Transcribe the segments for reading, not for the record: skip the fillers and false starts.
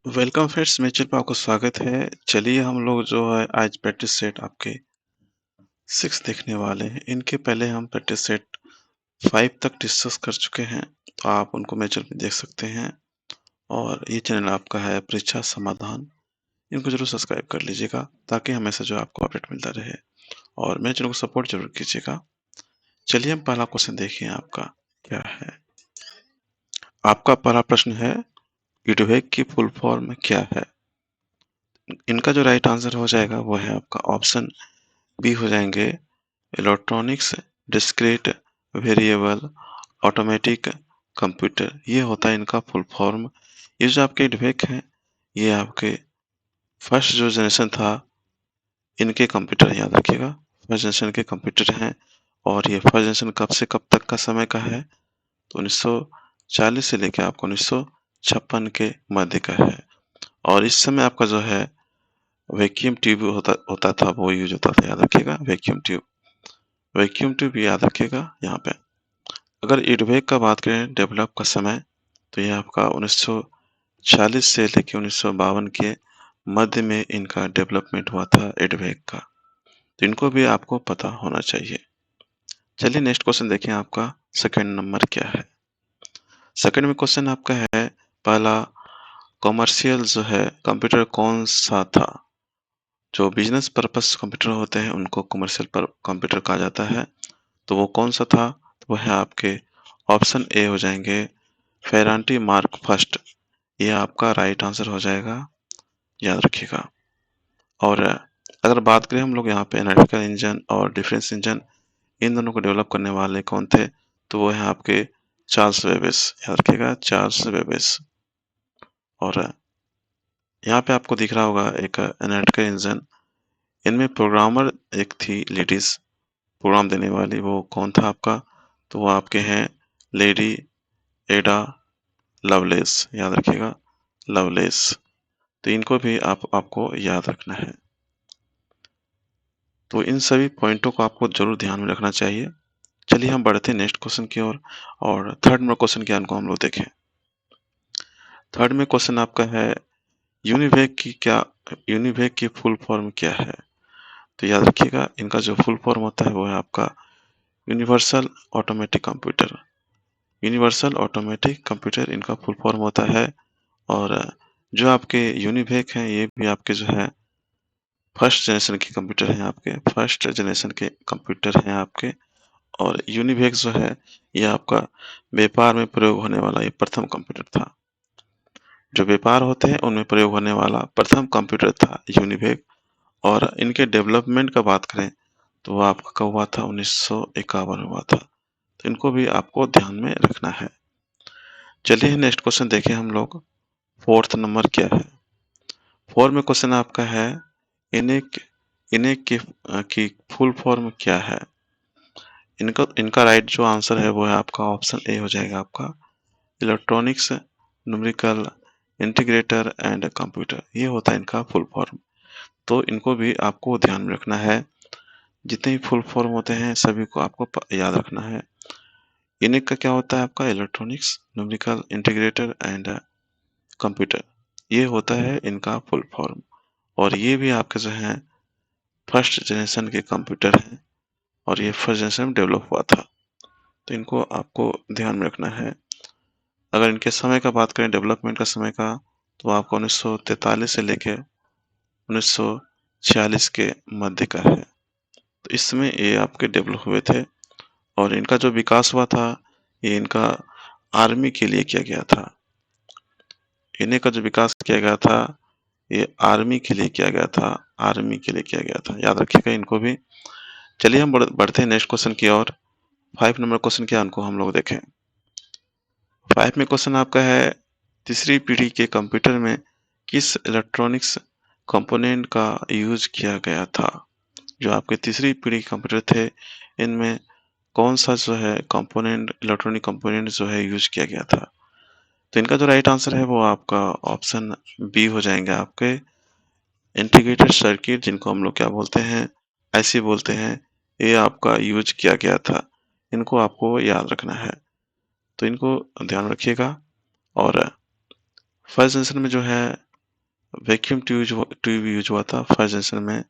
Welcome friends, मेरे channel पे आपका स्वागत है। चलिए हम लोग जो है आज प्रैक्टिस सेट आपके 6 देखने वाले हैं। इनके पहले हम प्रैक्टिस सेट 5 तक डिस्कस कर चुके हैं, तो आप उनको मेरे चैनल पे देख सकते हैं। और ये चैनल आपका है परीक्षा समाधान। इनको जरूर सब्सक्राइब कर लीजिएगा ताकि हमेशा जो आपको अपडेट मिलता रहे, और मेरे चैनल को सपोर्ट जरूर कीजिएगा। चलिए हम पहला क्वेश्चन देखिए आपका क्या है। आपका पहला प्रश्न है, इडवेक की फुल फॉर्म क्या है। इनका जो राइट आंसर हो जाएगा वो है आपका ऑप्शन बी हो जाएंगे, electronics discrete variable automatic computer. ये होता है इनका फुल फॉर्म। ये जो आपके इडवेक हैं, ये आपके फर्स्ट जो जनरेशन था इनके कंप्यूटर, याद रखिएगा फर्स्ट जनरेशन के कंप्यूटर हैं। और ये फर्स्ट जनरेशन कब से कब तक का समय का है, तो 1940 से लेकर आपको 1956 के मध्य का है। और इस समय आपका जो है वैक्यूम ट्यूब होता होता था, वो यूज होता था, याद रखिएगा वैक्यूम ट्यूब। वैक्यूम ट्यूब याद रखिएगा यहाँ पे। अगर इडवेक का बात करें डेवलप का समय, तो ये आपका 1940 से लेकर 1952 के मध्य में इनका डेवलपमेंट हुआ था इडवेक का। तो इनको भी आपको पता होना चाहिए। चलिए नेक्स्ट क्वेश्चन देखें, आपका सेकंड नंबर क्या है। सेकंड में क्वेश्चन आपका है, पहला कॉमर्शियल जो है कंप्यूटर कौन सा था। जो बिजनेस पर्पस कंप्यूटर होते हैं उनको कॉमर्शियल पर कंप्यूटर कहा जाता है। तो वो कौन सा था, तो वो है आपके ऑप्शन ए हो जाएंगे, फेरांटी मार्क फर्स्ट। ये आपका राइट आंसर हो जाएगा, याद रखिएगा। और अगर बात करें हम लोग यहाँ पे एनालिटिकल इंजन और डिफरेंस इंजन, इन दोनों को डेवलप करने वाले कौन थे, तो वो है आपके चार्ल्स वेबेज, याद रखिएगा चार्ल्स वेबेज। और यहाँ पे आपको दिख रहा होगा एक एनालिटिकल इंजन, इनमें प्रोग्रामर एक थी लेडीज प्रोग्राम देने वाली, वो कौन था आपका, तो वो आपके हैं लेडी एडा लवलेस, याद रखिएगा लवलेस। तो इनको भी आपको याद रखना है। तो इन सभी पॉइंटों को आपको जरूर ध्यान में रखना चाहिए। चलिए हम बढ़ते हैं नेक्स्ट क्वेश्चन की ओर, और थर्ड में क्वेश्चन क्या इनको हम लोग देखें। थर्ड में क्वेश्चन आपका है, यूनिवेक की फुल फॉर्म क्या है। तो याद रखिएगा इनका जो फुल फॉर्म होता है वो है आपका universal automatic computer. Universal automatic computer इनका फुल फॉर्म होता है। और जो आपके यूनिवेक हैं ये भी आपके जो है फर्स्ट जनरेशन के कंप्यूटर हैं, आपके फर्स्ट जनरेशन के कंप्यूटर हैं आपके। और यूनिवेक जो है ये आपका व्यापार में प्रयोग होने वाला ये प्रथम कंप्यूटर था। जो व्यापार होते हैं उनमें प्रयोग होने वाला प्रथम कंप्यूटर था यूनिवेक। और इनके डेवलपमेंट का बात करें तो वो आपका कब हुआ था, 1951 हुआ था। तो इनको भी आपको ध्यान में रखना है। चलिए नेक्स्ट क्वेश्चन देखें हम लोग, फोर्थ नंबर क्या है। फोर में क्वेश्चन आपका है, इनिक इनिक की फुल फॉर्म क्या है। इनका राइट जो आंसर है वो है आपका ऑप्शन ए हो जाएगा, आपका electronics numerical integrator and computer. ये होता है इनका फुल फॉर्म। तो इनको भी आपको ध्यान में रखना है। जितने भी फुल फॉर्म होते हैं सभी को आपको याद रखना है। इनिक का क्या होता है, आपका electronics numerical integrator and computer. ये होता है इनका फुल फॉर्म। और ये भी आपके जो है फर्स्ट जनरेशन के कंप्यूटर हैं, और ये फर्स्ट जनरेशन में डेवलप हुआ था। तो इनको आपको ध्यान में रखना है। अगर इनके समय का बात करें डेवलपमेंट का समय का, तो आपको 1943 से लेके 1946 के मध्य का है। तो इस समय ये आपके डेवलप हुए थे। और इनका जो विकास हुआ था ये इनका आर्मी के लिए किया गया था। इन्हें का जो विकास किया गया था ये आर्मी के लिए किया गया था, आर्मी के लिए किया गया था, याद रखिएगा इनको भी। चलिए हम बढ़ते हैं नेक्स्ट क्वेश्चन की ओर। 5 नंबर क्वेश्चन क्या उनको हम लोग देखें। 5 में क्वेश्चन आपका है, तीसरी पीढ़ी के कंप्यूटर में किस इलेक्ट्रॉनिक्स कंपोनेंट का यूज किया गया था। जो आपके तीसरी पीढ़ी के कंप्यूटर थे इनमें कौन सा जो है कंपोनेंट, इलेक्ट्रॉनिक कंपोनेंट जो है यूज किया गया था। तो इनका जो राइट आंसर है वो आपका ऑप्शन बी हो जाएंगे, आपके इंटीग्रेटेड सर्किट, जिनको हम लोग क्या बोलते हैं, आईसी बोलते हैं। ये आपका यूज किया गया था। इनको आपको याद रखना है, तो इनको ध्यान रखिएगा। और फर्स्ट जनरेशन में जो है वैक्यूम ट्यूब यूज़ हुआ था फर्स्ट जनरेशन में,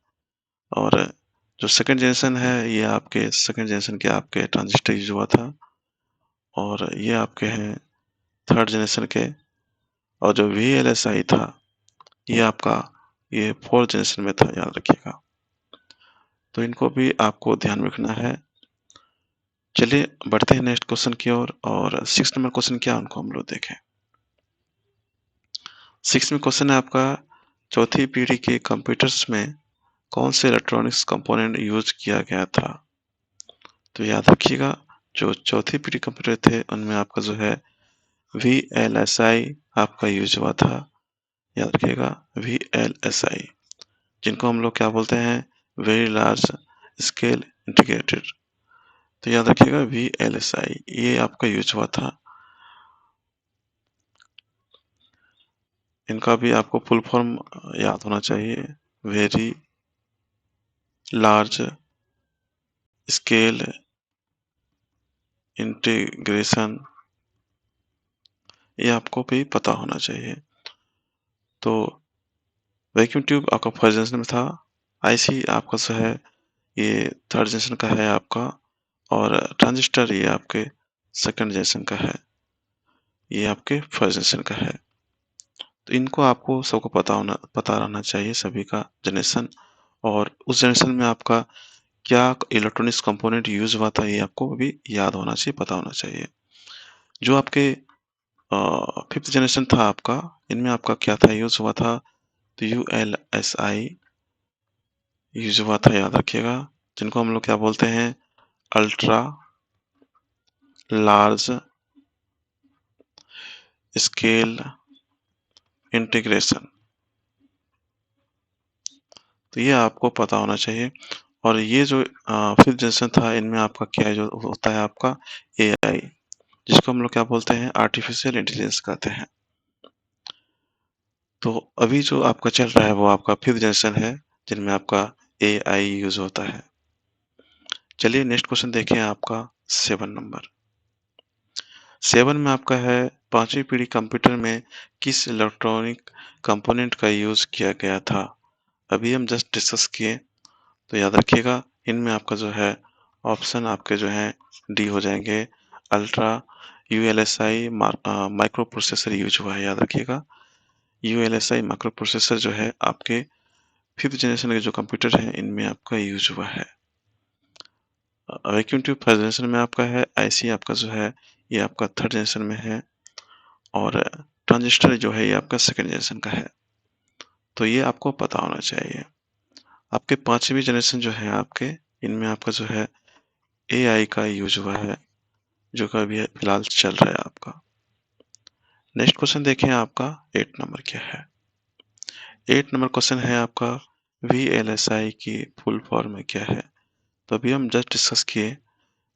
और जो सेकंड जनरेशन है ये आपके सेकंड जनरेशन के आपके ट्रांजिस्टर यूज़ हुआ था, और ये आपके हैं थर्ड जनरेशन के। और जो वीएलएसआई था ये आपका ये फोर्थ जनरेशन में था, याद रखिएगा। तो इनको भी आपको ध्यान में रखना है। चलिए बढ़ते हैं नेक्स्ट क्वेश्चन की ओर, और 6 नंबर क्वेश्चन क्या है उनको हम लोग देखें। 6 में क्वेश्चन है आपका, चौथी पीढ़ी के कंप्यूटर्स में कौन से इलेक्ट्रॉनिक्स कंपोनेंट यूज किया गया था। तो याद रखिएगा, जो चौथी पीढ़ी कंप्यूटर थे उनमें आपका जो है VLSI आपका यूज हुआ था। याद रखिएगा VLSI, जिनको हम लोग क्या बोलते हैं, वेरी लार्ज स्केल इंटीग्रेटेड। तो याद रखिएगा VLSI ये आपका यूज हुआ था। इनका भी आपको फुल फॉर्म याद होना चाहिए, वेरी लार्ज स्केल इंटीग्रेशन, ये आपको भी पता होना चाहिए। तो वैक्यूम ट्यूब आपका फर्स्ट जनरेशन में था, आईसी आपका जो है ये थर्ड जनरेशन का है आपका, और ट्रांजिस्टर ये आपके सेकंड जनरेशन का है, ये आपके फर्स्ट जनरेशन का है। तो इनको आपको सबको पता रहना चाहिए सभी का जनरेशन, और उस जनरेशन में आपका क्या इलेक्ट्रॉनिक्स कंपोनेंट यूज हुआ था ये आपको भी याद होना चाहिए, पता होना चाहिए। जो आपके फिफ्थ जनरेशन था आपका, इनमें आपका क्या था यूज हुआ था, तो ULSI यूज हुआ था, याद रखिएगा, जिनको हम लोग क्या बोलते हैं, अल्ट्रा लार्ज स्केल इंटीग्रेशन। तो ये आपको पता होना चाहिए। और ये जो फिफ्थ जनरेशन था, इनमें आपका क्या जो होता है आपका AI, जिसको हम लोग क्या बोलते हैं, आर्टिफिशियल इंटेलिजेंस कहते हैं। तो अभी जो आपका चल रहा है वो आपका फिफ्थ जनरेशन है, जिनमें आपका AI यूज होता है। चलिए नेक्स्ट क्वेश्चन देखें आपका 7 नंबर। 7 में आपका है, पांचवी पीढ़ी कंप्यूटर में किस इलेक्ट्रॉनिक कंपोनेंट का यूज किया गया था। अभी हम जस्ट डिस्कस किए, तो याद रखिएगा इनमें आपका जो है ऑप्शन आपके जो है डी हो जाएंगे, ultra ULSI micro processor use हुआ है, याद रखिएगा ULSI माइक्रो प्रोसेसर जो है आपके फिफ्थ जनरेशन के जो कंप्यूटर हैं इनमें आपका यूज हुआ है। वैक्यूम ट्यूब फर्स्ट जनरेशन में आपका है, IC आपका जो है ये आपका थर्ड जनरेशन में है, और ट्रांजिस्टर जो है ये आपका सेकंड जनरेशन का है। तो ये आपको पता होना चाहिए। आपके पांचवी जनरेशन जो है आपके, इनमें आपका जो है AI का यूज हुआ है, जो कि अभी फिलहाल चल रहा है आपका। नेक्स्ट क्वेश्चन देखें आपका 8 नंबर क्या है। 8 नंबर क्वेश्चन है आपका, VLSI की फुल फॉर्म क्या है। तो अभी हम जस्ट डिस्कस किए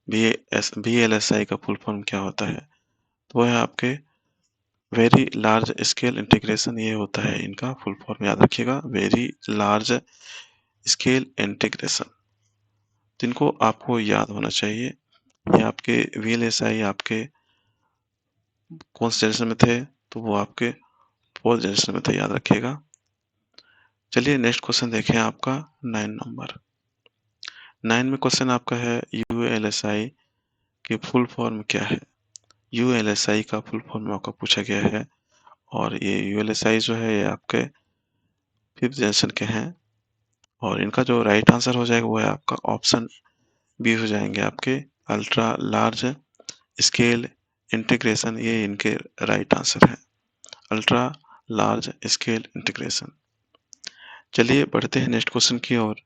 VLSI का फुल फॉर्म क्या होता है, तो वो है आपके वेरी लार्ज स्केल इंटीग्रेशन, ये होता है इनका फुल फॉर्म, याद रखिएगा वेरी लार्ज स्केल इंटीग्रेशन। तो इनको आपको याद होना चाहिए। ये आपके VLSI आपके कौन से जनरेशन में थे, तो वो आपके फोर्थ जनरेशन में थे, याद रखिएगा। चलिए नेक्स्ट क्वेश्चन देखें आपका 9 नंबर। 9 में क्वेश्चन आपका है, ULSI की फुल फॉर्म क्या है। ULSI का फुल फॉर्म आपका पूछा गया है, और ये ULSI जो है ये आपके फिफ्थ जनरेशन के हैं, और इनका जो राइट आंसर हो जाएगा वो है आपका ऑप्शन बी हो जाएंगे आपके, अल्ट्रा लार्ज स्केल इंटीग्रेशन, ये इनके राइट आंसर है, अल्ट्रा लार्ज स्केल इंटीग्रेशन। चलिए बढ़ते हैं नेक्स्ट क्वेश्चन की ओर,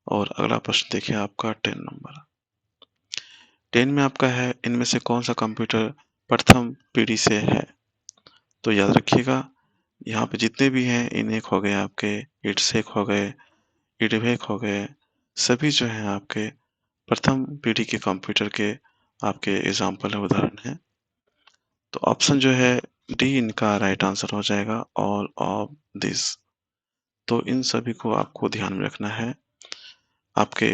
और अगला प्रश्न देखिए आपका 10 नंबर। 10 में आपका है, इनमें से कौन सा कंप्यूटर प्रथम पीढ़ी से है। तो याद रखिएगा यहाँ पे जितने भी हैं, इनेक हो गए आपके, इटसेक हो गए, इडवेक हो गए, सभी जो हैं आपके प्रथम पीढ़ी के कंप्यूटर के आपके एग्जाम्पल है, उदाहरण है। तो ऑप्शन जो है डी इनका राइट आंसर हो जाएगा, ऑल ऑफ दिस। तो इन सभी को आपको ध्यान में रखना है। आपके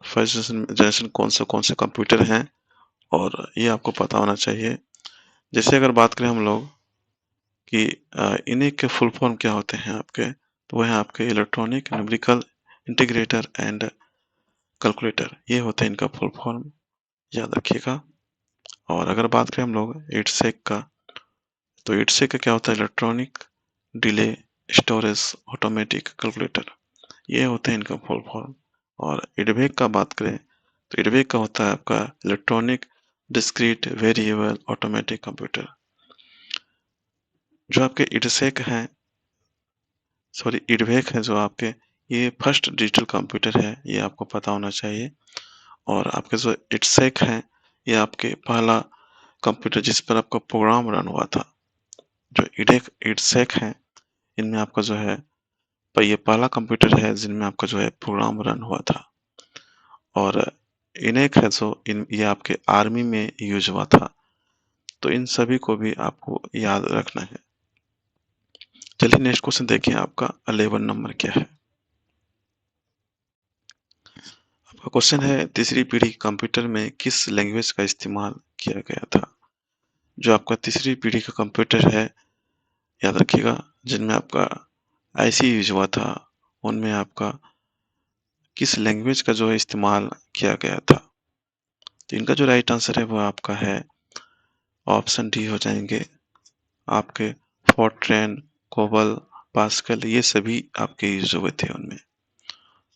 फर्स्ट जनरेशन कौन से कंप्यूटर हैं, और ये आपको पता होना चाहिए। जैसे अगर बात करें हम लोग कि इन्हीं के फुल फॉर्म क्या होते हैं आपके, तो वह है आपके electronic numerical integrator and calculator, ये होते हैं इनका फुल फॉर्म, याद रखिएगा। और अगर बात करें हम लोग इडसेक का, तो इडसेक का क्या होता है, electronic delay storage automatic calculator, ये होते हैं इनका फुल फॉर्म। और इडवेक का बात करें तो इडवेक का होता है आपका electronic discrete variable automatic computer. जो आपके इडसेक हैं, सॉरी इडवेक है जो आपके, ये फर्स्ट डिजिटल कंप्यूटर है, ये आपको पता होना चाहिए। और आपके जो इडसेक है, ये आपके पहला कंप्यूटर जिस पर आपका प्रोग्राम रन हुआ था। जो इडेक इडसेक है, इनमें आपका जो है, पर ये पहला कंप्यूटर है जिनमें आपका जो है प्रोग्राम रन हुआ था। और इनेक है जो ये आपके आर्मी में यूज हुआ था। तो इन सभी को भी आपको याद रखना है। चलिए नेक्स्ट क्वेश्चन देखिए, आपका 11 नंबर क्या है। आपका क्वेश्चन है, तीसरी पीढ़ी कंप्यूटर में किस लैंग्वेज का इस्तेमाल किया गया था। जो आपका तीसरी पीढ़ी का कंप्यूटर है, याद रखिएगा, जिनमें आपका आईसी यूज हुआ था, उनमें आपका किस लैंग्वेज का जो है इस्तेमाल किया गया था। तो इनका जो राइट आंसर है वो आपका है ऑप्शन डी हो जाएंगे आपके फोर्ट्रैन, कोबल, पास्कल, ये सभी आपके यूज हुए थे उनमें।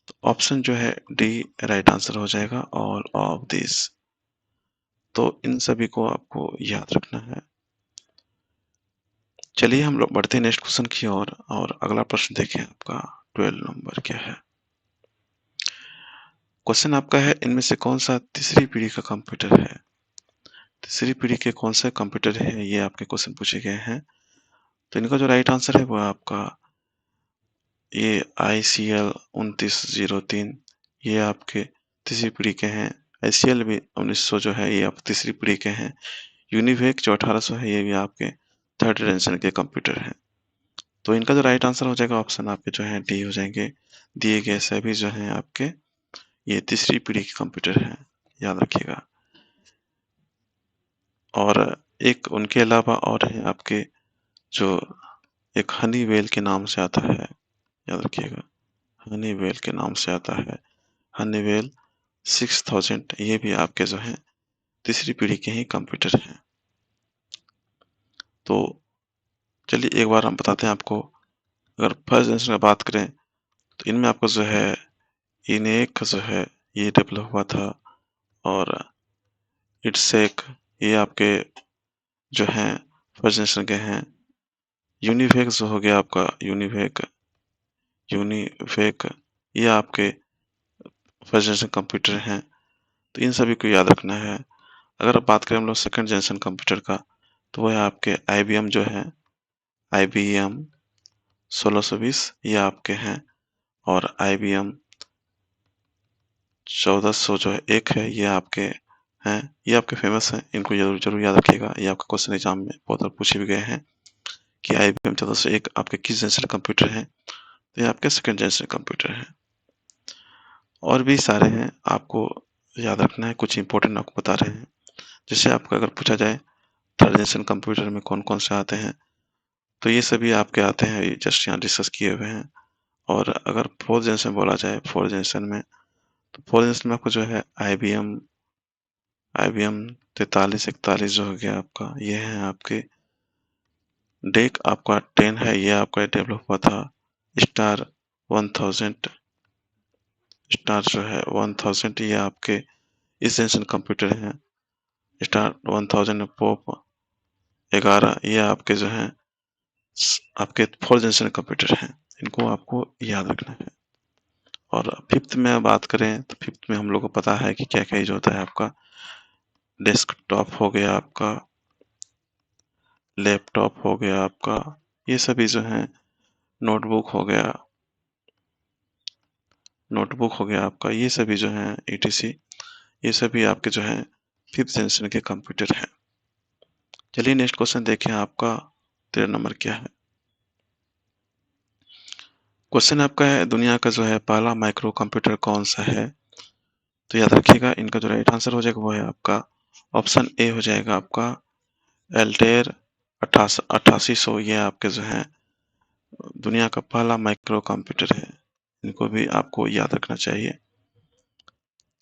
तो ऑप्शन जो है डी राइट आंसर हो जाएगा, ऑल ऑफ दिस। तो इन सभी को आपको याद रखना है। चलिए हम लोग बढ़ते हैं नेक्स्ट क्वेश्चन की ओर, और अगला प्रश्न देखें, आपका 12 नंबर क्या है। क्वेश्चन आपका है, इनमें से कौन सा तीसरी पीढ़ी का कंप्यूटर है। तीसरी पीढ़ी के कौन से कंप्यूटर है, ये आपके क्वेश्चन पूछे गए हैं। तो इनका जो राइट आंसर है वो आपका ये ICL 2903, ये आपके तीसरी पीढ़ी के हैं। ICL भी 1900 जो है, ये आप तीसरी पीढ़ी के हैं। यूनिवेक जो 1800 है, ये भी आपके थर्ड जनरेशन के कंप्यूटर हैं। तो इनका जो राइट आंसर हो जाएगा, ऑप्शन आपके जो है डी हो जाएंगे। दिए गए सभी जो हैं आपके, ये तीसरी पीढ़ी के कंप्यूटर हैं, याद रखिएगा। और एक उनके अलावा और है आपके, जो एक हनीवेल के नाम से आता है, याद रखिएगा, हनीवेल के नाम से आता है, हनीवेल 6000, ये भी आपके जो हैं तीसरी पीढ़ी के ही कंप्यूटर हैं। तो चलिए एक बार हम बताते हैं आपको। अगर फर्स्ट जनरेशन की बात करें, तो इनमें आपको जो है इनेक जो है, ये डेवलप हुआ था। और इट्सेक, ये आपके जो हैं फर्स्ट जनरेशन के हैं। यूनिवेक जो हो गया आपका, यूनिवेक यूनिवेक ये आपके फर्स्ट जनरेशन कंप्यूटर हैं। तो इन सभी को याद रखना है। अगर बात करें हम लोग सेकंड जनरेशन कंप्यूटर का, तो वह है आपके IBM जो है, IBM 1620, ये आपके हैं। और IBM 1400 जो है एक है, ये आपके हैं। ये आपके फेमस हैं, इनको जरूर जरूर याद रखिएगा। ये आपके क्वेश्चन एग्जाम में बहुत बार पूछे भी गए हैं कि IBM 1401 आपके किस जनरेशन कंप्यूटर हैं। तो ये आपके सेकंड जनरेशन कंप्यूटर हैं। और भी सारे हैं, आपको याद रखना है। कुछ इंपॉर्टेंट आपको बता रहे हैं। जैसे आपको अगर पूछा जाए थर्ड जनरेशन कंप्यूटर में कौन कौन से आते हैं, तो ये सभी आपके आते हैं, ये जस्ट यहाँ डिस्कस किए हुए हैं। और अगर फोर्थ जनरेशन बोला जाए, फोर्थ जनरेशन में, तो फोर्थ जनरेशन में आपको जो है IBM 4341 जो हो गया आपका, ये है आपके। डेक आपका 10 है, ये आपका डेवलप हुआ था। स्टार 1000, स्टार जो है 1000, ये आपके इस जनरेशन कंप्यूटर हैं। स्टार 1000 पोप 11, ये आपके जो हैं आपके फोर्थ जनरेशन कंप्यूटर हैं। इनको आपको याद रखना है। और फिफ्थ में बात करें, तो फिफ्थ में हम लोग को पता है कि क्या क्या यूज होता है। आपका डेस्कटॉप हो गया, आपका लैपटॉप हो गया आपका, ये सभी जो हैं, नोटबुक हो गया, नोटबुक हो गया आपका, ये सभी जो हैं ETC, ये सभी आपके जो हैं फिफ्थ जनरेशन के कंप्यूटर हैं। चलिए नेक्स्ट क्वेश्चन देखें, आपका 13 नंबर क्या है। क्वेश्चन आपका है, दुनिया का जो है पहला माइक्रो कंप्यूटर कौन सा है। तो याद रखिएगा, इनका जो राइट आंसर हो जाएगा वो है आपका ऑप्शन ए हो जाएगा आपका एल्टेयर 8800 ये आपके जो है दुनिया का पहला माइक्रो कंप्यूटर है। इनको भी आपको याद रखना चाहिए।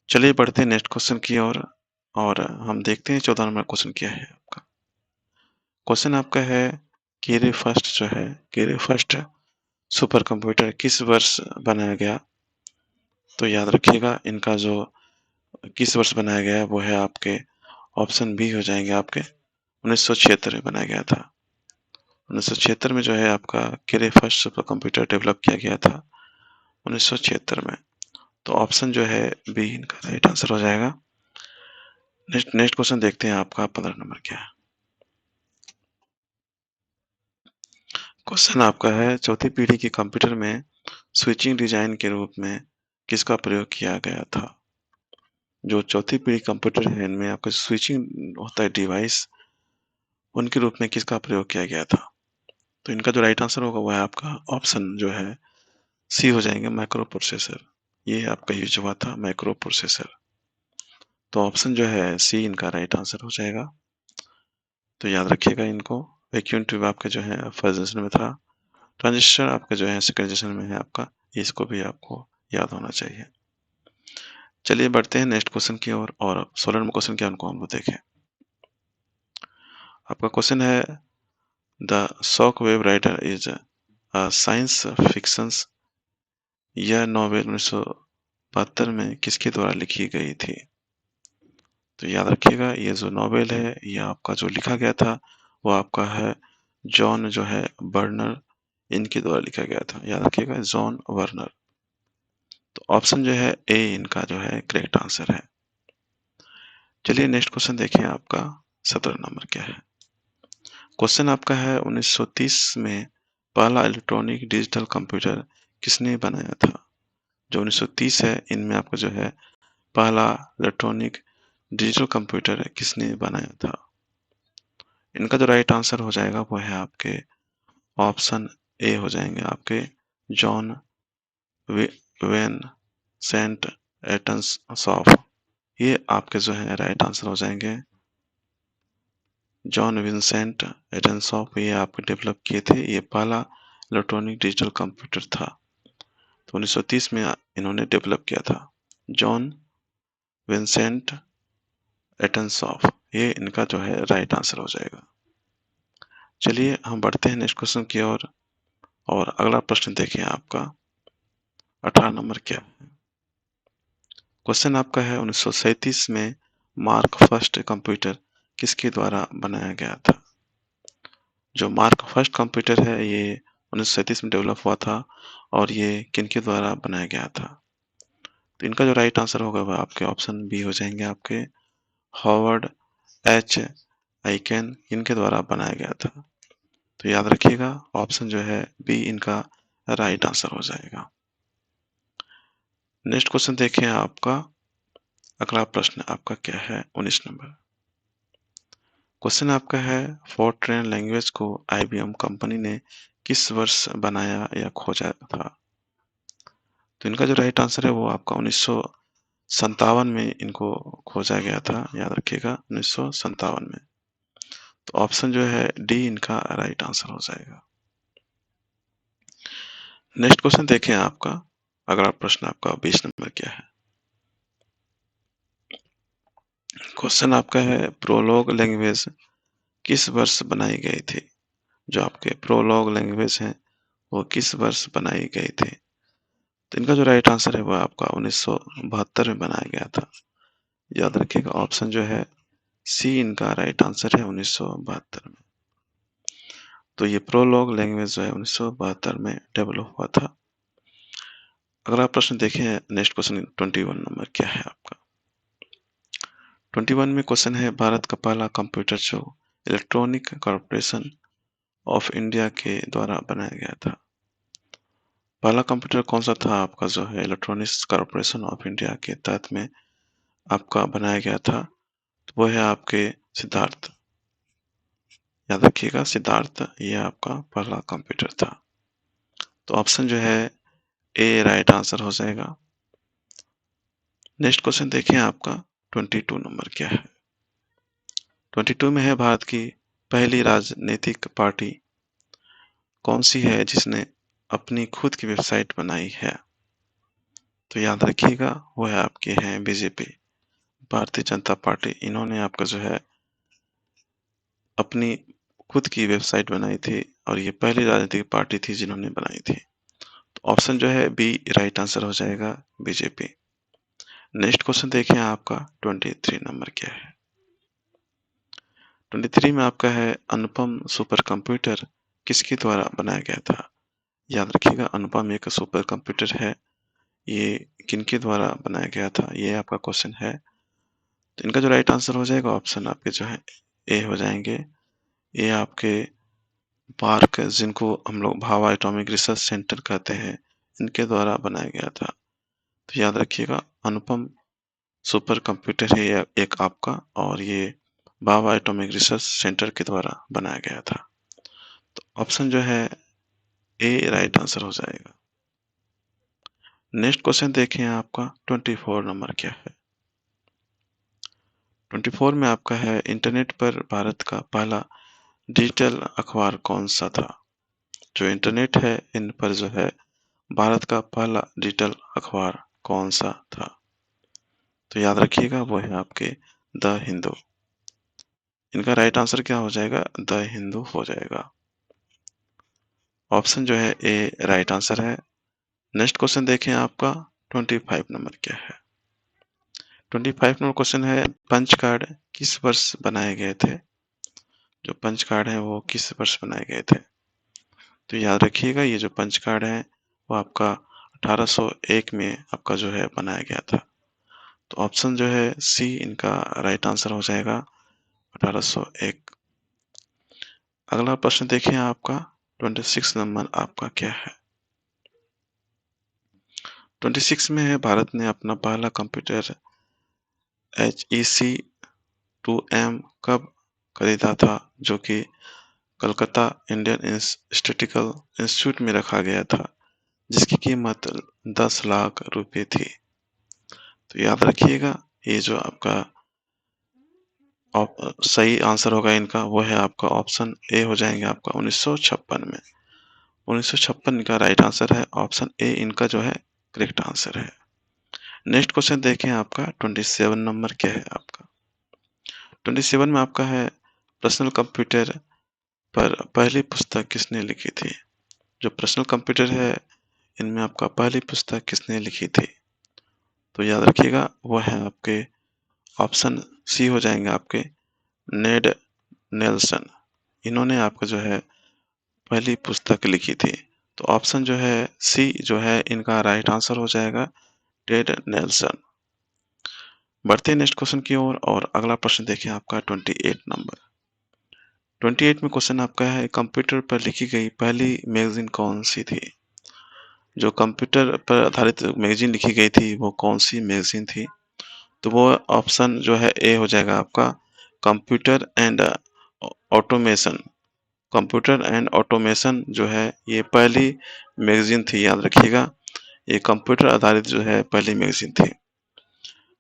चलिए बढ़ते हैं नेक्स्ट क्वेश्चन की ओर और हम देखते हैं 14 नंबर क्वेश्चन क्या है आपका। क्वेश्चन आपका है केरे फर्स्ट जो है केरे फर्स्ट सुपर कंप्यूटर किस वर्ष बनाया गया? तो याद रखिएगा इनका जो किस वर्ष बनाया गया है वो है आपके ऑप्शन बी हो जाएंगे आपके 1976 में बनाया गया था। 1976 में जो है आपका केरे फर्स्ट सुपर कंप्यूटर डेवलप किया गया था 1976 में। तो ऑप्शन जो है बी इनका राइट आंसर हो जाएगा। नेक्स्ट नेक्स्ट क्वेश्चन देखते हैं आपका 15 नंबर क्या है। क्वेश्चन आपका है चौथी पीढ़ी के कंप्यूटर में स्विचिंग डिजाइन के रूप में किसका प्रयोग किया गया था? जो चौथी पीढ़ी कंप्यूटर है इनमें आपका स्विचिंग होता है डिवाइस उनके रूप में किसका प्रयोग किया गया था? तो इनका जो राइट आंसर होगा वो है आपका ऑप्शन जो है सी हो जाएंगे माइक्रो प्रोसेसर। ये आपका यूज हुआ था माइक्रो प्रोसेसर। तो ऑप्शन जो है सी इनका राइट आंसर हो जाएगा। तो याद रखिएगा इनको। वैक्यूम ट्यूब आपके जो है फर्स्ट जनरेशन में था। ट्रांजिस्टर आपका जो है सेकंड जनरेशन में है आपका। इसको भी आपको याद होना चाहिए। चलिए बढ़ते हैं नेक्स्ट क्वेश्चन की ओर और 16 नंबर क्वेश्चन क्या उनको हम लोग देखें। आपका क्वेश्चन है the shock wave rider is science fiction. यह नॉवेल 1972 में किसके द्वारा लिखी गई थी? तो याद रखिएगा ये जो नॉवेल है ये आपका जो लिखा गया था वो आपका है जॉन जो है बर्नर इनके द्वारा लिखा गया था। याद रखिएगा जॉन वर्नर। तो ऑप्शन जो है ए इनका जो है करेक्ट आंसर है। चलिए नेक्स्ट क्वेश्चन देखें आपका 17 नंबर क्या है। क्वेश्चन आपका है 1930 में पहला इलेक्ट्रॉनिक डिजिटल कंप्यूटर किसने बनाया था? जो 1930 है इनमें आपका जो है पहला इलेक्ट्रॉनिक डिजिटल कंप्यूटर किसने बनाया था? इनका जो राइट आंसर हो जाएगा वो है आपके ऑप्शन ए हो जाएंगे आपके जॉन वेन सेंट एटन्सऑफ। ये आपके जो है राइट आंसर हो जाएंगे। जॉन विंसेंट एटन्सऑफ ये आपके डेवलप किए थे। ये पहला इलेक्ट्रॉनिक डिजिटल कंप्यूटर था। तो 1930 में इन्होंने डेवलप किया था। जॉन विंसेंट एटन्सऑफ ये इनका जो है राइट आंसर हो जाएगा। चलिए हम बढ़ते हैं नेक्स्ट क्वेश्चन की ओर और अगला प्रश्न देखें आपका 18 नंबर क्या है। क्वेश्चन आपका है 1937 में मार्क फर्स्ट कंप्यूटर किसके द्वारा बनाया गया था? जो मार्क फर्स्ट कंप्यूटर है ये 1937 में डेवलप हुआ था और ये किनके द्वारा बनाया गया था? तो इनका जो राइट आंसर होगा वह आपके ऑप्शन बी हो जाएंगे आपके हॉवर्ड एच आइकन इनके द्वारा बनाया गया था। तो याद रखिएगा ऑप्शन जो है बी इनका राइट आंसर हो जाएगा। नेक्स्ट क्वेश्चन देखें आपका अगला प्रश्न आपका क्या है 19 नंबर। क्वेश्चन आपका है फोर्ट्रेन लैंग्वेज को आईबीएम कंपनी ने किस वर्ष बनाया या खोजा था? तो इनका जो राइट आंसर है वो आपका 1957 में इनको खोजा गया था। याद रखिएगा 1957 में। तो ऑप्शन जो है डी इनका राइट आंसर हो जाएगा। नेक्स्ट क्वेश्चन देखें आपका अगला प्रश्न आपका 20 नंबर क्या है। क्वेश्चन आपका है प्रोलॉग लैंग्वेज किस वर्ष बनाई गई थी? जो आपके प्रोलॉग लैंग्वेज है वो किस वर्ष बनाई गई थी? तो इनका जो राइट आंसर है वो आपका 1972 में बनाया गया था। याद रखिएगा ऑप्शन जो है सी इनका राइट आंसर है 1972 में। तो ये प्रोलॉग लैंग्वेज जो है 1972 में डेवलप हुआ था। अगला प्रश्न देखें नेक्स्ट क्वेश्चन 21 नंबर क्या है आपका। 21 में क्वेश्चन है भारत का पहला कंप्यूटर जो इलेक्ट्रॉनिक कॉर्पोरेशन ऑफ इंडिया के द्वारा बनाया गया था। पहला कंप्यूटर कौन सा था आपका जो है इलेक्ट्रॉनिक्स कॉर्पोरेशन ऑफ इंडिया के तहत में आपका बनाया गया था? तो वो है आपके सिद्धार्थ। याद रखिएगा सिद्धार्थ ये आपका पहला कंप्यूटर था। तो ऑप्शन जो है ए राइट आंसर हो जाएगा। नेक्स्ट क्वेश्चन देखें आपका 22 नंबर क्या है। 22 में है भारत की पहली राजनीतिक पार्टी कौन सी है जिसने अपनी खुद की वेबसाइट बनाई है? तो याद रखिएगा वो है आपके हैं बीजेपी, भारतीय जनता पार्टी। इन्होंने आपका जो है अपनी खुद की वेबसाइट बनाई थी और ये पहली राजनीतिक पार्टी थी जिन्होंने बनाई थी। तो ऑप्शन जो है बी राइट आंसर हो जाएगा, बीजेपी। नेक्स्ट क्वेश्चन देखें आपका 23 नंबर क्या है? 23 में आपका है अनुपम सुपर कंप्यूटर किसके द्वारा बनाया गया था? याद रखिएगा अनुपम एक सुपर कंप्यूटर है, ये किनके द्वारा बनाया गया था, ये आपका क्वेश्चन है। तो इनका जो राइट आंसर हो जाएगा ऑप्शन आपके जो है ए हो जाएंगे। ये आपके पार्क जिनको हम लोग भाभा एटॉमिक रिसर्च सेंटर कहते हैं, इनके द्वारा बनाया गया था। तो याद रखिएगा अनुपम सुपर कंप्यूटर है ये एक आपका, और ये भाभा एटॉमिक रिसर्च सेंटर के द्वारा बनाया गया था। तो ऑप्शन जो है ए राइट आंसर हो जाएगा। नेक्स्ट क्वेश्चन देखें आपका 24 नंबर क्या है? 24 में आपका है इंटरनेट पर भारत का पहला डिजिटल अखबार कौन सा था? जो इंटरनेट है इन पर जो है भारत का पहला डिजिटल अखबार कौन सा था? तो याद रखिएगा वो है आपके द हिंदू। इनका राइट आंसर क्या हो जाएगा? द हिंदू हो जाएगा। ऑप्शन जो है ए राइट आंसर है। नेक्स्ट क्वेश्चन देखें आपका 25 नंबर क्या है? 25 नंबर क्वेश्चन है पंच कार्ड किस वर्ष बनाए गए थे? जो पंच कार्ड है वो किस वर्ष बनाए गए थे? तो याद रखिएगा ये जो पंच कार्ड है वो आपका 1801 में आपका जो है बनाया गया था। तो ऑप्शन जो है सी इनका राइट आंसर हो जाएगा, 1801। अगला प्रश्न देखें आपका 26 नंबर आपका क्या है? 26 में है भारत ने अपना पहला कंप्यूटर HEC-2M कब खरीदा था, जो कि कलकत्ता इंडियन स्टैटिस्टिकल इंस्टीट्यूट में रखा गया था, जिसकी कीमत 10 लाख रुपए थी? तो याद रखिएगा ये जो आपका सही आंसर होगा इनका वो है आपका ऑप्शन ए हो जाएंगे आपका 1956 में। 1956 का राइट आंसर है, ऑप्शन ए इनका जो है करेक्ट आंसर है। नेक्स्ट क्वेश्चन देखें आपका 27 नंबर क्या है आपका? 27 में आपका है पर्सनल कंप्यूटर पर पहली पुस्तक किसने लिखी थी? जो पर्सनल कंप्यूटर है इनमें आपका पहली पुस्तक किसने लिखी थी? तो याद रखिएगा वो है आपके ऑप्शन सी हो जाएंगे आपके नेड नेल्सन। इन्होंने आपका जो है पहली पुस्तक लिखी थी। तो ऑप्शन जो है सी जो है इनका राइट आंसर हो जाएगा, टेड नेल्सन। बढ़ते हैं नेक्स्ट क्वेश्चन की ओर और अगला प्रश्न देखिए आपका 28 नंबर। 28 में क्वेश्चन आपका है कंप्यूटर पर लिखी गई पहली मैगजीन कौन सी थी? जो कंप्यूटर पर आधारित मैगजीन लिखी गई थी वो कौन सी मैगजीन थी? तो वो ऑप्शन जो है ए हो जाएगा आपका computer and automation. Computer and automation जो है ये पहली मैगजीन थी, याद रखिएगा ये कंप्यूटर आधारित जो है पहली मैगजीन थी।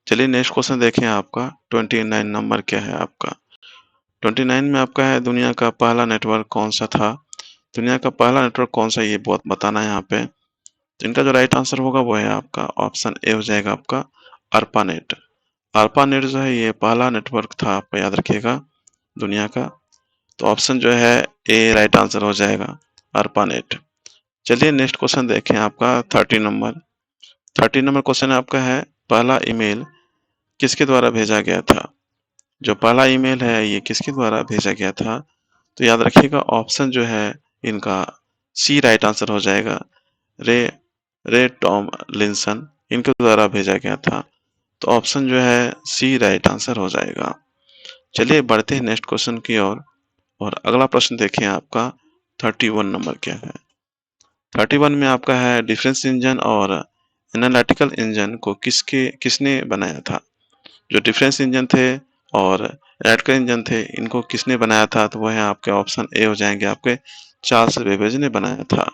चलिए नेक्स्ट क्वेश्चन देखें आपका 29 नंबर क्या है आपका? 29 में आपका है दुनिया का पहला नेटवर्क कौन सा था? दुनिया का पहला नेटवर्क कौन सा ये बहुत बताना है यहाँ पे। तो इनका जो राइट आंसर होगा वो है आपका ऑप्शन ए हो जाएगा आपका अर्पानेट। अर्पानेट जो है ये पहला नेटवर्क था, आपको याद रखिएगा दुनिया का। तो ऑप्शन जो है ए राइट आंसर हो जाएगा अर्पानेट। चलिए नेक्स्ट क्वेश्चन देखें आपका 30 नंबर। 30 नंबर क्वेश्चन आपका है पहला ईमेल किसके द्वारा भेजा गया था? जो पहला ईमेल है ये किसके द्वारा भेजा गया था? तो याद रखिएगा ऑप्शन जो है इनका सी राइट आंसर हो जाएगा, रे रे टॉम लिंसन इनके द्वारा भेजा गया था। तो ऑप्शन जो है सी राइट आंसर हो जाएगा। चलिए बढ़ते हैं नेक्स्ट क्वेश्चन की ओर और अगला प्रश्न देखें आपका 31 नंबर क्या है? 31 में आपका है डिफरेंस इंजन और एनालिटिकल इंजन को किसने बनाया था? जो डिफरेंस इंजन थे और एनालिटिकल इंजन थे इनको किसने बनाया था? तो वह है आपके ऑप्शन ए हो जाएंगे आपके चार्ल्स बेबेज ने बनाया था।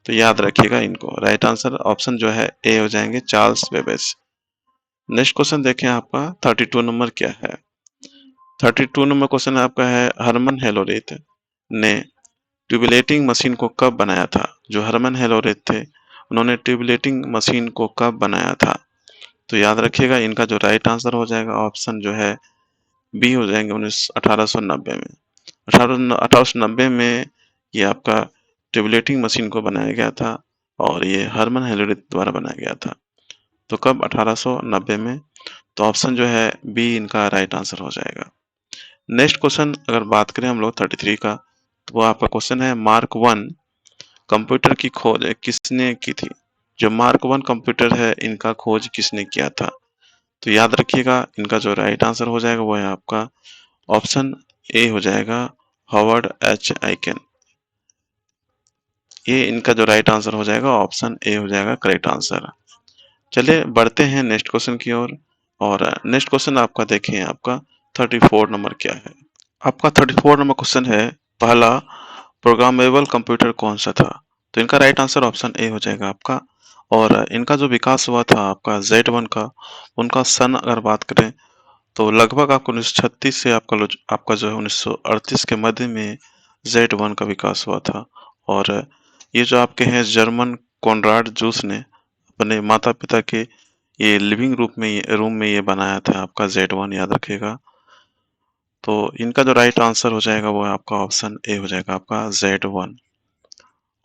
तो याद रखिएगा इनको, राइट आंसर ऑप्शन जो है ए हो जाएंगे चार्ल्स बेबेज। नेक्स्ट क्वेश्चन देखें आपका 32 नंबर क्या है? 32 नंबर क्वेश्चन आपका है, हरमन हेलोरेथ ने ट्यूबुलेटिंग मशीन को कब बनाया था? जो हरमन हेलोरेथ थे, उन्होंने ट्यूबुलेटिंग मशीन को कब बनाया था? तो याद रखिएगा, इनका जो राइट आंसर हो जाएगा ऑप्शन जो है बी हो जाएंगे 1890 में। 1890 में ये आपका ट्यूबुलेटिंग मशीन को बनाया गया था और ये हरमन हेलोरेथ द्वारा बनाया गया था। तो कब? 1890 में। तो ऑप्शन जो है बी इनका राइट आंसर हो जाएगा। नेक्स्ट क्वेश्चन अगर बात करें हम लोग 33 का, तो वो आपका क्वेश्चन है, मार्क वन कंप्यूटर की खोज किसने की थी? जो मार्क वन कंप्यूटर है, इनका खोज किसने किया था? तो याद रखिएगा, इनका जो राइट आंसर हो जाएगा वो है आपका ऑप्शन ए हो जाएगा, हॉवर्ड एच आइकन। ये इनका जो राइट आंसर हो जाएगा ऑप्शन ए हो जाएगा करेक्ट आंसर। चलिए बढ़ते हैं नेक्स्ट क्वेश्चन की ओर। और नेक्स्ट क्वेश्चन आपका देखें, आपका 34 नंबर क्या है? आपका 34 नंबर क्वेश्चन है, पहला प्रोग्रामेबल कंप्यूटर कौन सा था? तो इनका राइट आंसर ऑप्शन ए हो जाएगा आपका। और इनका जो विकास हुआ था आपका Z1 का, उनका सन अगर बात करें तो लगभग आपको 1936 से आपका जो है 1938 के मध्य में Z1 का विकास हुआ था। और ये जो आपके हैं जर्मन कॉनराड जूस ने अपने माता पिता के ये लिविंग रूम में ये बनाया था आपका Z1, याद रखिएगा। तो इनका जो राइट आंसर हो जाएगा वो है आपका ऑप्शन ए हो जाएगा आपका Z1।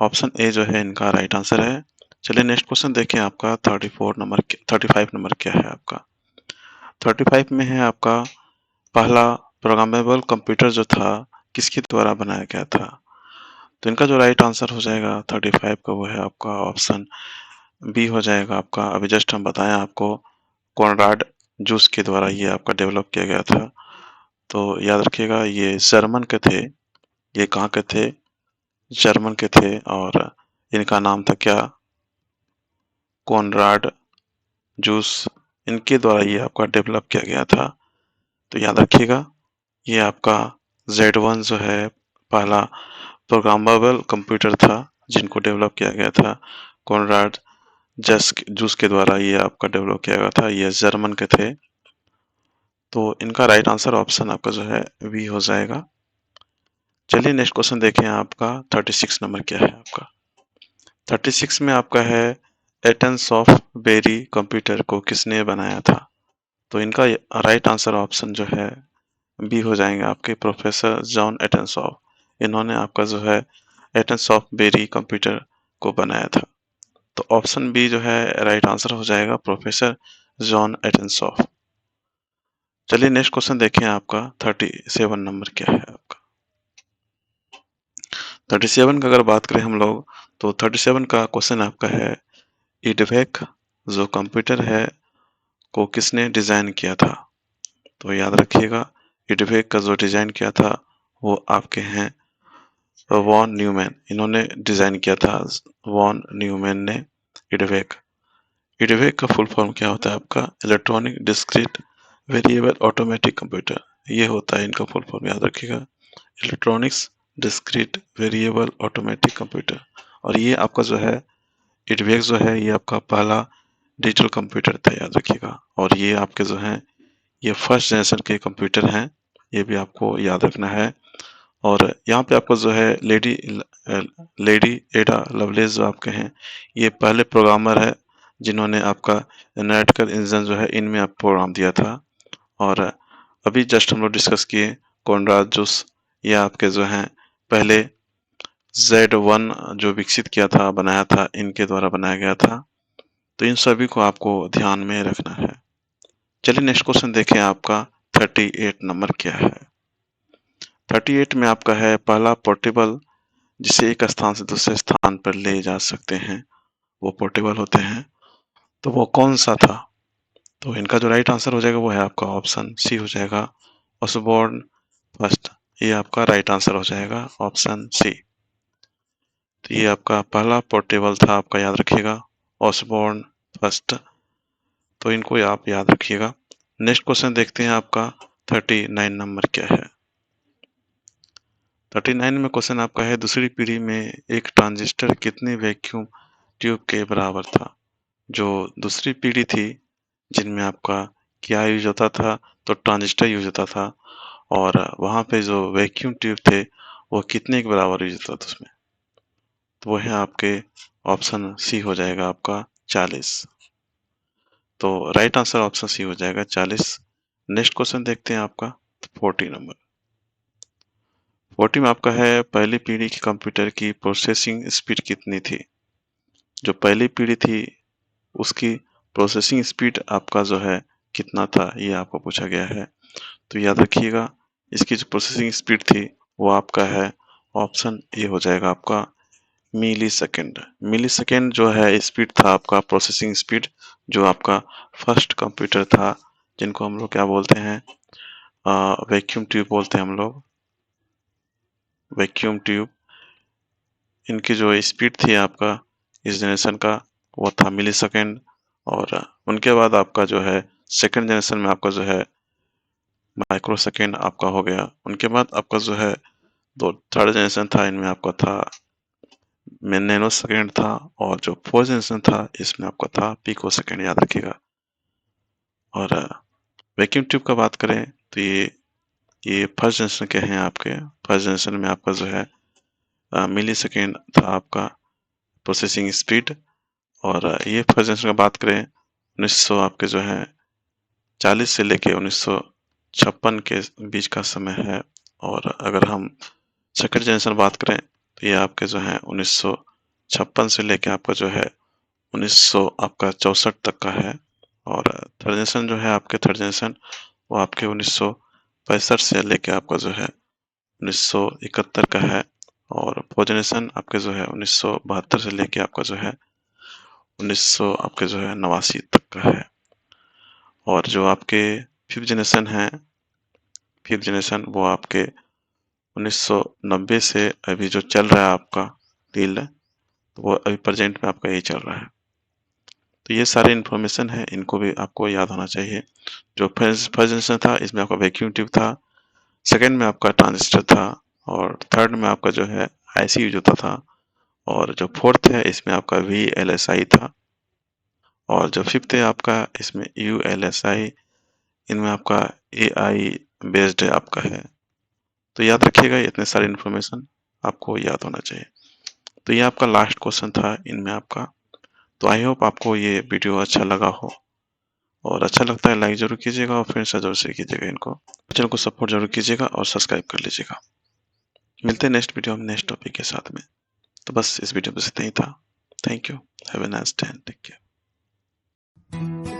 ऑप्शन ए जो है इनका राइट आंसर है। चलिए नेक्स्ट क्वेश्चन देखें, आपका 35 नंबर क्या है आपका? 35 में है आपका, पहला प्रोग्रामेबल कंप्यूटर जो था किसके द्वारा बनाया गया था? तो इनका जो राइट आंसर हो जाएगा 35 का वो है आपका ऑप्शन बी हो जाएगा आपका। अभी जस्ट हम बताएं आपको, कॉनराड जूस के द्वारा ये आपका डेवलप किया गया था। तो याद रखिएगा, ये जर्मन के थे। ये कहाँ के थे? जर्मन के थे। और इनका नाम था क्या? Conrad juice. इनके द्वारा ये आपका डेवलप किया गया था। तो याद रखिएगा, ये आपका Z1 जो है पहला प्रोग्रामेबल कंप्यूटर था जिनको डेवलप किया गया था कॉनराड जूस के द्वारा। ये आपका डेवलप किया गया था, ये जर्मन के थे। तो इनका राइट आंसर ऑप्शन आपका जो है बी हो जाएगा। चलिए नेक्स्ट क्वेश्चन देखें, आपका 36 नंबर क्या है आपका? 36 में आपका है, एटन सॉफ्ट बेरी कंप्यूटर को किसने बनाया था? तो इनका राइट आंसर ऑप्शन जो है बी हो जाएंगे आपके, प्रोफेसर जॉन एटनसॉफ्ट। इन्होंने आपका जो है एटनसॉफ्ट बेरी कंप्यूटर को बनाया था। तो ऑप्शन बी जो है राइट आंसर हो जाएगा, प्रोफेसर जॉन एटनसॉफ्ट। चलिए नेक्स्ट क्वेश्चन देखें, आपका 37 नंबर क्या है आपका? 37 का अगर बात करें हम लोग, तो 37 का क्वेश्चन आपका है, इडवेक जो कंप्यूटर है को किसने डिजाइन किया था? तो याद रखिएगा, इडवेक का जो डिजाइन किया था वो आपके हैं वॉन न्यूमैन। इन्होंने डिजाइन किया था, वॉन न्यूमैन ने इडवेक। इडवेक का फुल फॉर्म क्या होता है आपका? Electronic discrete variable automatic computer. ये होता है इनका फुल फॉर्म, याद रखिएगा, electronics discrete variable automatic computer. और ये आपका जो है इडवेक जो है ये आपका पहला डिजिटल कंप्यूटर था, याद रखिएगा। और ये आपके जो हैं ये फर्स्ट जनरेशन के कंप्यूटर हैं, ये भी आपको याद रखना है। और यहाँ पे आपको जो है लेडी एडा लवलेस जो आपके हैं, ये पहले प्रोग्रामर है जिन्होंने आपका नाइटिंगेल इंजन जो है इनमें आप प्रोग्राम दिया था। और अभी जस्ट हम लोग डिस्कस किए कॉनराड जूस, ये आपके जो हैं पहले Z1 जो विकसित किया था, बनाया था, इनके द्वारा बनाया गया था। तो इन सभी को आपको ध्यान में रखना है। चलिए नेक्स्ट क्वेश्चन देखें, आपका 38 नंबर क्या है? 38 में आपका है, पहला पोर्टेबल जिसे एक स्थान से दूसरे स्थान पर ले जा सकते हैं वो पोर्टेबल होते हैं, तो वो कौन सा था? तो इनका जो राइट आंसर हो जाएगा वो है आपका ऑप्शन सी हो जाएगा, ऑसबॉर्न फर्स्ट। ये आपका राइट आंसर हो जाएगा ऑप्शन सी। तो ये आपका पहला पोर्टेबल था आपका, याद रखिएगा, ऑसबॉर्न फर्स्ट। तो इनको आप याद रखिएगा। नेक्स्ट क्वेश्चन देखते हैं, आपका 39 नंबर क्या है? 39 में क्वेश्चन आपका है, दूसरी पीढ़ी में एक ट्रांजिस्टर कितने वैक्यूम ट्यूब के बराबर था? जो दूसरी पीढ़ी थी जिनमें आपका क्या यूज होता था? तो ट्रांजिस्टर यूज होता था। और वहाँ पे जो वैक्यूम ट्यूब थे वो कितने के बराबर यूज होता था उसमें, तो वो है आपके ऑप्शन सी हो जाएगा आपका 40। तो राइट आंसर ऑप्शन सी हो जाएगा 40। नेक्स्ट क्वेश्चन देखते हैं आपका 40 नंबर। 40 में आपका है पहली पीढ़ी की कंप्यूटर की प्रोसेसिंग स्पीड कितनी थी। जो पहली पीढ़ी थी उसकी प्रोसेसिंग स्पीड आपका जो है कितना था, ये आपको पूछा गया है। तो याद रखिएगा इसकी जो प्रोसेसिंग स्पीड थी वो आपका है ऑप्शन ए हो जाएगा आपका मिली सेकेंड। मिली सेकेंड जो है स्पीड था आपका प्रोसेसिंग स्पीड, जो आपका फर्स्ट कंप्यूटर था, जिनको हम लोग क्या बोलते हैं, वैक्यूम ट्यूब बोलते हैं हम लोग, वैक्यूम ट्यूब। इनकी जो स्पीड थी आपका इस जनरेशन का वो था मिली सेकेंड। और उनके बाद आपका जो है सेकेंड जनरेशन में आपका जो है माइक्रो सेकेंड आपका हो गया। उनके बाद आपका जो है दो थर्ड जनरेशन था, इनमें आपका था में नैनो सेकेंड था। और जो फोर्थ जनरेशन था इसमें आपका था पिको सेकेंड, याद रखिएगा। और वैक्यूम ट्यूब का बात करें तो ये फर्स्ट जनरेशन के हैं आपके। फर्स्ट जनरेशन में आपका जो है मिली सेकेंड था आपका प्रोसेसिंग स्पीड। और ये फर्स्ट जनरेशन का बात करें 1900 आपके जो है 40 से लेके 1956 के बीच का समय है। और अगर हम सेकंड जनरेशन बात करें तो ये आपके जो है 1956 से लेके आपका जो है 1900 आपका 64 तक का है। और थर्ड जनरेशन जो है आपके थर्ड जनरेशन वो आपके 1965 से लेके आपका जो है 1971 का है। और फोर्थ जनरेशन आपके जो है 1972 से लेके आपका जो है 1900 आपके जो है 89 तक का है। और जो आपके फिफ्थ जनरेशन है, फिफ्थ जनरेशन वो आपके 1990 से अभी जो चल रहा है आपका टिल, तो वो अभी प्रेजेंट में आपका यही चल रहा है। तो ये सारे इन्फॉर्मेशन है, इनको भी आपको याद होना चाहिए। जो फर्स्ट फर्स्ट जनरेशन था इसमें आपका वैक्यूम ट्यूब था, सेकंड में आपका ट्रांजिस्टर था, और थर्ड में आपका जो है आईसी यूज होता था, और जो फोर्थ है इसमें आपका VLSI था, और जो फिफ्थ है आपका इसमें ULSI। इनमें आपका AI बेस्ड आपका है। तो याद रखिएगा इतने सारे इन्फॉर्मेशन आपको याद होना चाहिए। तो ये आपका लास्ट क्वेश्चन था इनमें आपका। तो आई होप आपको ये वीडियो अच्छा लगा हो, और अच्छा लगता है लाइक जरूर कीजिएगा और फ्रेंड्स से जरूर शेयर कीजिएगा इनको। चैनल को सपोर्ट जरूर कीजिएगा और सब्सक्राइब कर लीजिएगा। मिलते हैं नेक्स्ट वीडियो में नेक्स्ट टॉपिक के साथ में। तो बस इस वीडियो में बस इतना ही था। Thank you. Have a nice day, take care.